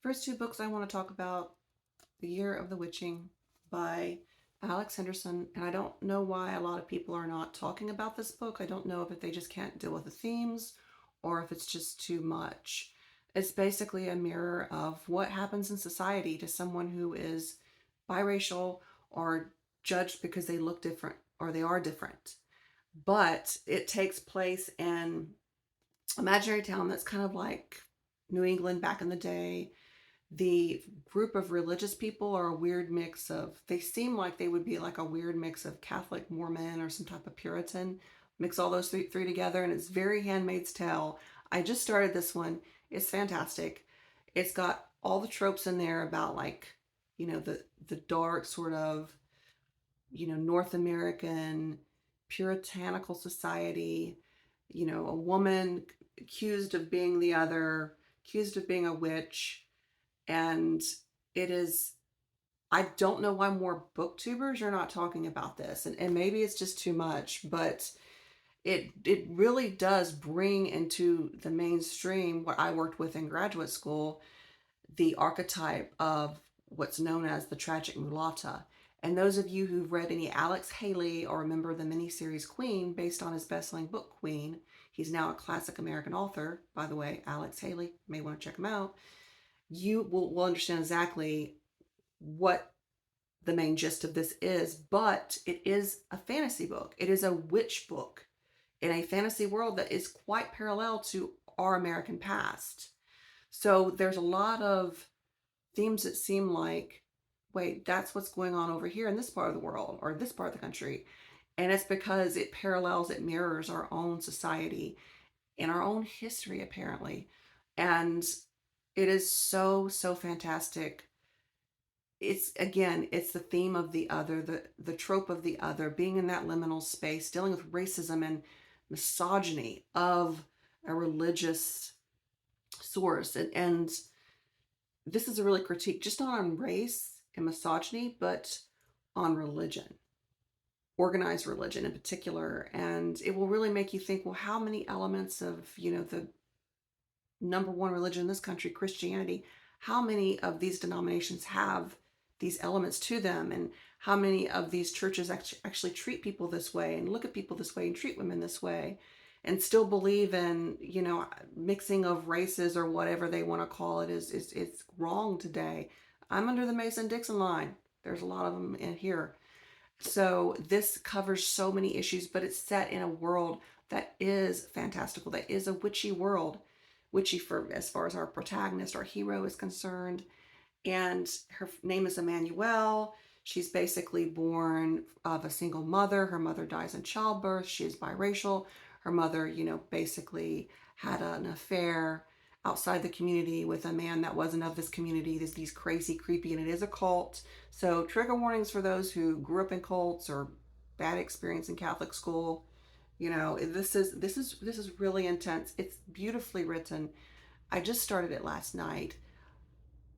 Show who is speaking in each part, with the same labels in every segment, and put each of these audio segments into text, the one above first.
Speaker 1: First two books I want to talk about: The Year of the Witching by Alex Henderson. And I don't know why a lot of people are not talking about this book. I don't know if they just can't deal with the themes or if it's just too much. It's basically a mirror of what happens in society to someone who is biracial or judged because they look different or they are different. But it takes place in imaginary town that's kind of like New England back in the day. The group of religious people are a weird mix of, they seem like they would be like a weird mix of Catholic, Mormon, or some type of Puritan. Mix all those three together, and it's very Handmaid's Tale. I just started this one. It's fantastic. It's got all the tropes in there about, like, the dark sort of, North American puritanical society, a woman accused of being the other, accused of being a witch. And it is, I don't know why more booktubers are not talking about this. And maybe it's just too much, but it really does bring into the mainstream what I worked with in graduate school, the archetype of what's known as the tragic mulatta. And those of you who've read any Alex Haley or remember the miniseries Queen, based on his best-selling book Queen, he's now a classic American author, by the way, Alex Haley, you may want to check him out. You will understand exactly what the main gist of this is, but it is a fantasy book. It is a witch book in a fantasy world that is quite parallel to our American past. So there's a lot of themes that seem like, wait, that's what's going on over here in this part of the world or this part of the country. And it's because it parallels, it mirrors our own society and our own history, apparently. And it is so, so fantastic. It's, again, it's the theme of the other, the trope of the other, being in that liminal space, dealing with racism and misogyny of a religious source. And this is a really critique just not on race and misogyny, but on religion, organized religion in particular. And it will really make you think, well, how many elements of, the number one religion in this country, Christianity, how many of these denominations have these elements to them, and how many of these churches actually treat people this way and look at people this way and treat women this way and still believe in, mixing of races or whatever they want to call it is it's wrong today. I'm under the Mason-Dixon line. There's a lot of them in here. So this covers so many issues, but it's set in a world that is fantastical, that is a witchy world. Witchy for as far as our protagonist, our hero is concerned. And her name is Emmanuelle. She's basically born of a single mother. Her mother dies in childbirth. She is biracial. Her mother, basically had an affair outside the community with a man that wasn't of this community. There's these crazy, creepy, and it is a cult. So trigger warnings for those who grew up in cults or bad experience in Catholic school. This is really intense. It's beautifully written. I just started it last night.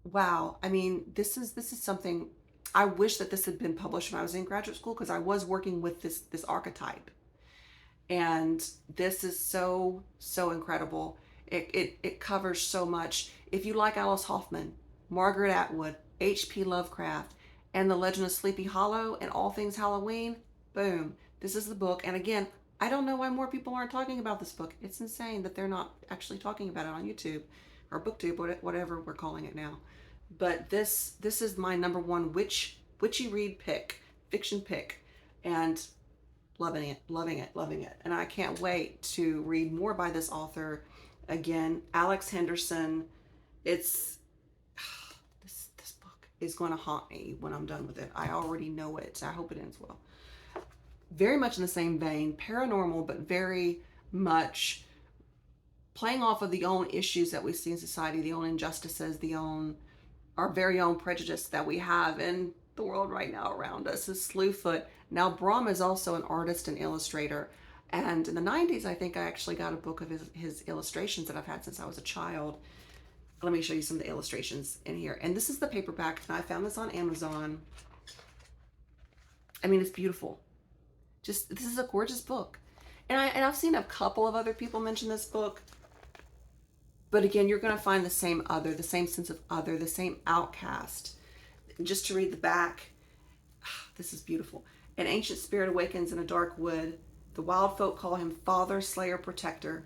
Speaker 1: Wow. I mean, this is something. I wish that this had been published when I was in graduate school, because I was working with this archetype. And this is so, so incredible. It covers so much. If you like Alice Hoffman, Margaret Atwood, H.P. Lovecraft, and The Legend of Sleepy Hollow, and all things Halloween, boom, this is the book. And again, I don't know why more people aren't talking about this book. It's insane that they're not actually talking about it on YouTube or BookTube, whatever we're calling it now. But this is my number one witchy read pick, fiction pick, and loving it, loving it, loving it. And I can't wait to read more by this author. Again, Alex Henderson. It's this book is going to haunt me when I'm done with it. I already know it. I hope it ends well. Very much in the same vein, paranormal, but very much playing off of the own issues that we see in society, the own injustices, our very own prejudice that we have in the world right now around us is Slewfoot. Now, Brom is also an artist and illustrator. And in the 90s, I think I actually got a book of his illustrations that I've had since I was a child. Let me show you some of the illustrations in here. And this is the paperback, and I found this on Amazon. I mean, it's beautiful. Just, this is a gorgeous book. And I've seen a couple of other people mention this book. But again, you're going to find the same other, the same sense of other, the same outcast. Just to read the back, this is beautiful. An ancient spirit awakens in a dark wood. The wild folk call him Father, Slayer, Protector.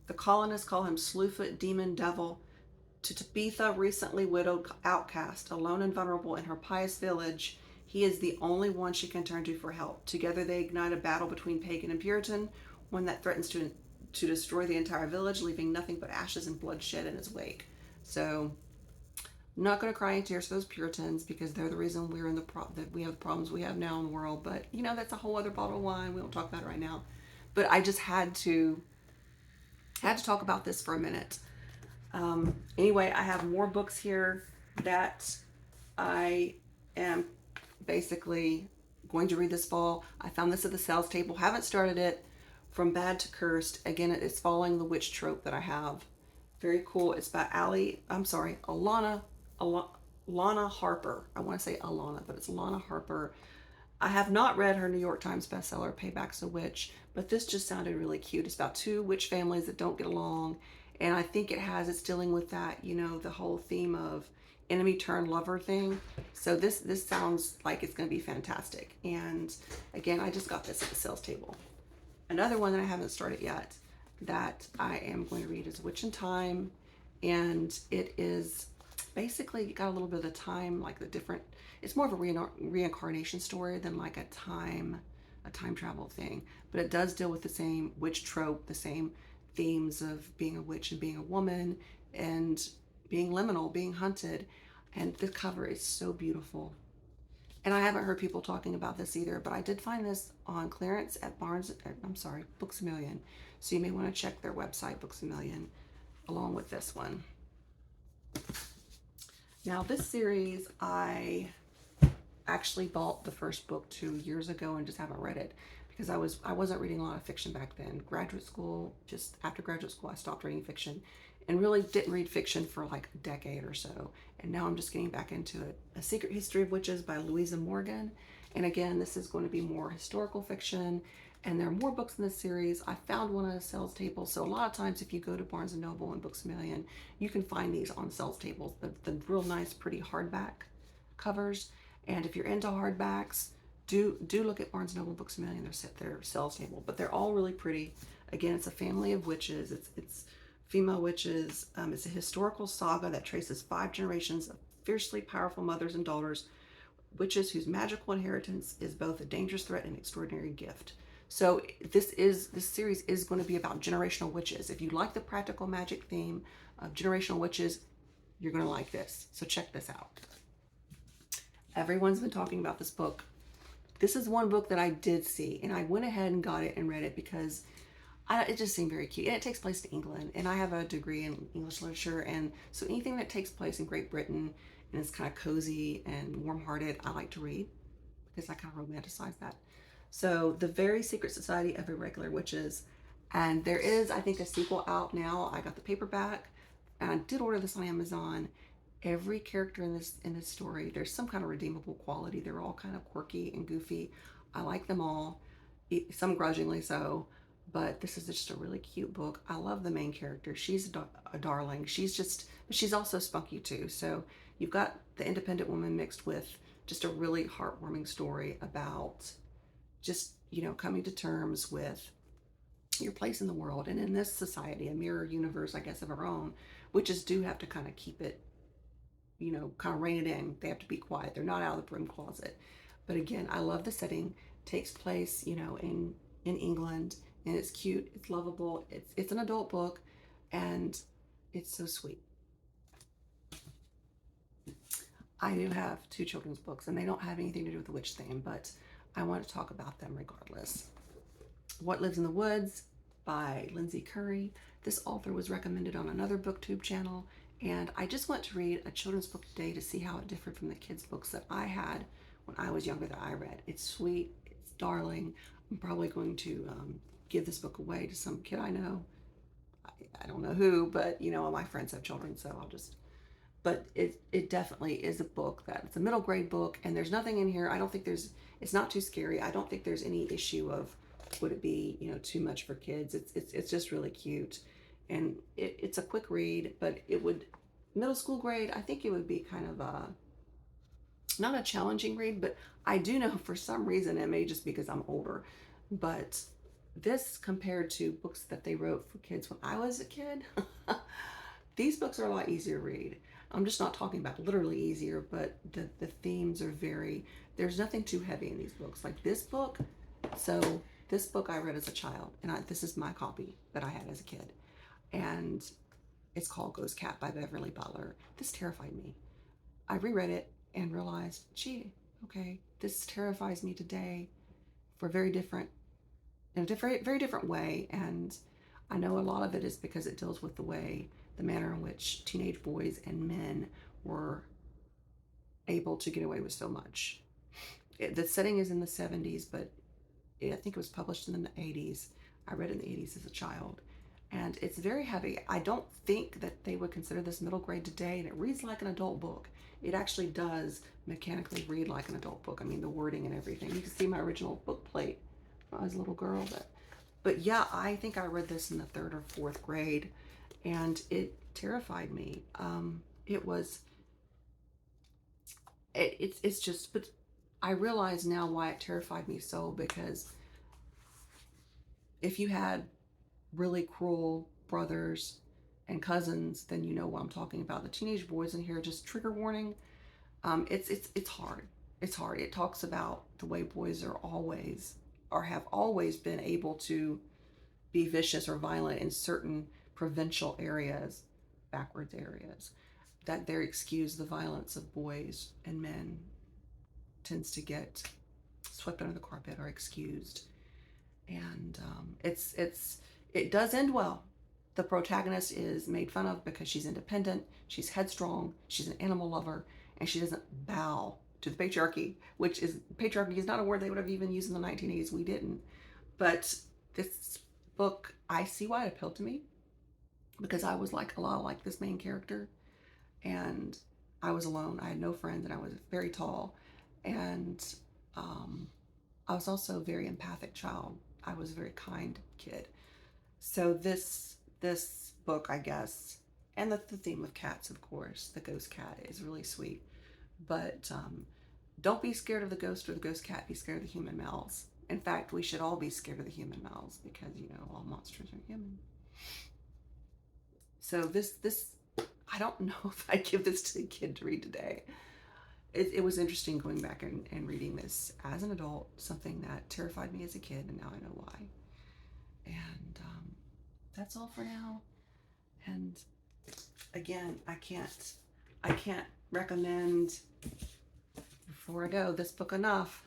Speaker 1: The colonists call him Slewfoot, Demon, Devil. To Tabitha, recently widowed outcast, alone and vulnerable in her pious village, he is the only one she can turn to for help. Together they ignite a battle between pagan and Puritan, one that threatens to destroy the entire village, leaving nothing but ashes and bloodshed in its wake. So, I'm not going to cry any tears for those Puritans because they're the reason we're in that we have the problems we have now in the world. But that's a whole other bottle of wine. We won't talk about it right now. But I just had to talk about this for a minute. Anyway, I have more books here that I am basically going to read this fall. I found this at the sales table. Haven't started it. From Bad to Cursed. Again, it's following the witch trope that I have. Very cool. It's by Lana Harper. I want to say Alana, but it's Lana Harper. I have not read her New York Times bestseller, Payback's a Witch, but this just sounded really cute. It's about two witch families that don't get along. And I think it's dealing with that, the whole theme of enemy turned lover thing. So this sounds like it's going to be fantastic. And again, I just got this at the sales table. Another one that I haven't started yet that I am going to read is Witch in Time. And it is basically got a little bit of the time, like it's more of a reincarnation story than like a time travel thing. But it does deal with the same witch trope, the same themes of being a witch and being a woman and being liminal, being hunted. And the cover is so beautiful. And I haven't heard people talking about this either, but I did find this on clearance at Books A Million. So you may want to check their website, Books A Million, along with this one. Now this series, I actually bought the first book 2 years ago and just haven't read it because I wasn't reading a lot of fiction back then. Just after graduate school, I stopped reading fiction and really didn't read fiction for like a decade or so. And now I'm just getting back into it. A Secret History of Witches by Louisa Morgan. And again, this is going to be more historical fiction. And there are more books in this series. I found one on a sales table. So a lot of times if you go to Barnes & Noble and Books A Million, you can find these on sales tables. The real nice, pretty hardback covers. And if you're into hardbacks, do look at Barnes & Noble Books A Million. They're sales table. But they're all really pretty. Again, it's a family of witches. It's female witches. It's a historical saga that traces 5 generations of fiercely powerful mothers and daughters, witches whose magical inheritance is both a dangerous threat and extraordinary gift. So this series is going to be about generational witches. If you like the practical magic theme of generational witches, you're going to like this. So check this out. Everyone's been talking about this book. This is one book that I did see, and I went ahead and got it and read it because it just seemed very cute. And it takes place in England, and I have a degree in English literature, and so anything that takes place in Great Britain and is kind of cozy and warm-hearted, I like to read because I kind of romanticize that. So, The Very Secret Society of Irregular Witches, and there is, I think, a sequel out now. I got the paperback, and I did order this on Amazon. Every character in this story, there's some kind of redeemable quality. They're all kind of quirky and goofy. I like them all, some grudgingly so. But this is just a really cute book. I love the main character. She's a darling. But she's also spunky too. So you've got the independent woman mixed with just a really heartwarming story about just, coming to terms with your place in the world. And in this society, a mirror universe, I guess, of our own, witches do have to kind of keep it, kind of rein it in. They have to be quiet. They're not out of the broom closet. But again, I love the setting. Takes place, in England. And it's cute, it's lovable, it's an adult book, and it's so sweet. I do have 2 children's books, and they don't have anything to do with the witch theme, but I want to talk about them regardless. What Lives in the Woods by Lindsay Curry. This author was recommended on another booktube channel, and I just went to read a children's book today to see how it differed from the kids' books that I had when I was younger that I read. It's sweet, it's darling. I'm probably going to give this book away to some kid I know. I don't know who, but my friends have children, so but it definitely is a book it's a middle grade book, and there's nothing in here. I don't think it's not too scary. I don't think there's any issue of would it be, too much for kids. It's just really cute. And it's a quick read, but it would, middle school grade, I think it would be kind of a, not a challenging read, but I do know for some reason, it may just because I'm older, but this compared to books that they wrote for kids when I was a kid, these books are a lot easier to read. I'm just not talking about literally easier, but the themes are very, there's nothing too heavy in these books. Like this book, so this book I read as a child, and this is my copy that I had as a kid. And it's called Ghost Cat by Beverly Butler. This terrified me. I reread it and realized, gee, okay, this terrifies me today for very different, in a very different way. And I know a lot of it is because it deals with the manner in which teenage boys and men were able to get away with so much. The setting is in the 70s, but I think it was published in the 80s. I read it in the 80s as a child. And it's very heavy. I don't think that they would consider this middle grade today, and it reads like an adult book. It actually does mechanically read like an adult book. I mean, the wording and everything. You can see my original book plate when I was a little girl. But yeah, I think I read this in the 3rd or 4th grade, and it terrified me. It was, it's just, but I realize now why it terrified me so, because if you had really cruel brothers and cousins, then you know what I'm talking about. The teenage boys in here, just trigger warning. It's hard. It's hard. It talks about the way boys are always, or have always been able to be vicious or violent in certain provincial areas, backwards areas, that they're excused. The violence of boys and men tends to get swept under the carpet or excused. And it does end well. The protagonist is made fun of because she's independent, she's headstrong, she's an animal lover, and she doesn't bow to the patriarchy, which is, patriarchy is not a word they would have even used in the 1980s. We didn't. But this book, I see why it appealed to me, because I was like a lot like this main character, and I was alone. I had no friends, and I was very tall, and I was also a very empathic child. I was a very kind kid. So this book, I guess, and the theme of cats, of course, the ghost cat is really sweet. But don't be scared of the ghost or the ghost cat. Be scared of the human mouths. In fact, we should all be scared of the human mouths, because all monsters are human. So this I don't know if I'd give this to a kid to read today. It was interesting going back and reading this as an adult, something that terrified me as a kid, and now I know why. And that's all for now. And again, I can't recommend, before I go, this book enough.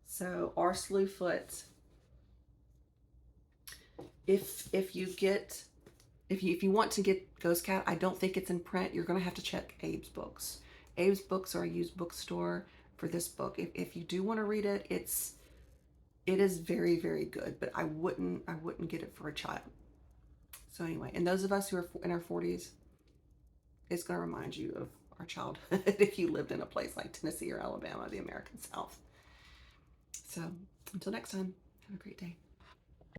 Speaker 1: So R. Slewfoot. If you want to get Ghost Cat, I don't think it's in print. You're gonna have to check Abe's books. Abe's books are a used bookstore for this book. If you do want to read it, it is very, very good, but I wouldn't get it for a child. So anyway, and those of us who are in our 40s, it's going to remind you of our childhood if you lived in a place like Tennessee or Alabama, the American South. So until next time, have a great day.